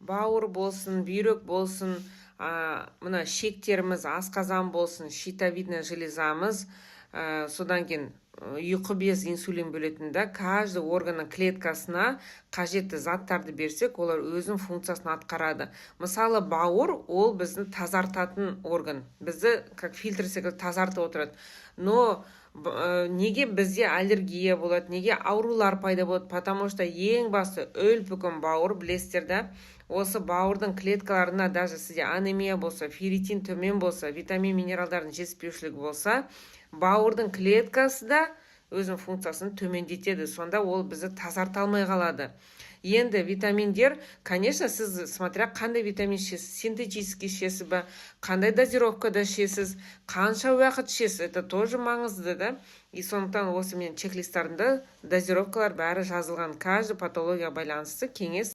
бауыр болсын, бүйрек болсын, мына шектеріміз, асқазан болсын, щитовидная железамыз, содан кейін ұйқы без инсулин бөлетін да, каждый органның клеткасына қажетті заттарды берсек, олар өзінің функциясын атқарады. Мысалы, бауыр ол біздің тазартатын орган. Бізді как фильтр секілді тазартып отырады. Но неге бізде аллергия болады, неге аурулар пайда болады? Потому что ең басты өлпүкім бауыр, білесіздер да. Осы бауырдың клеткаларына даже сізде анемия болса, ферритин төмен болса, витамин минералдардың жетіспеушілігі болса, бауырдың клеткасы да өзінің функциясын төмендетеді. Сонда ол бізді тазарта алмай қалады. Енді витаминдер, конечно, сіз смотря қандай витамин ішесіз, синтетический ішесіз ба, қандай дозировкада ішесіз, қанша уақыт ішесіз, это тоже маңызды да. И сондықтан осы мен чек-листтарымда дозировкалар бәрі жазылған, каждый патология байланысты кеңес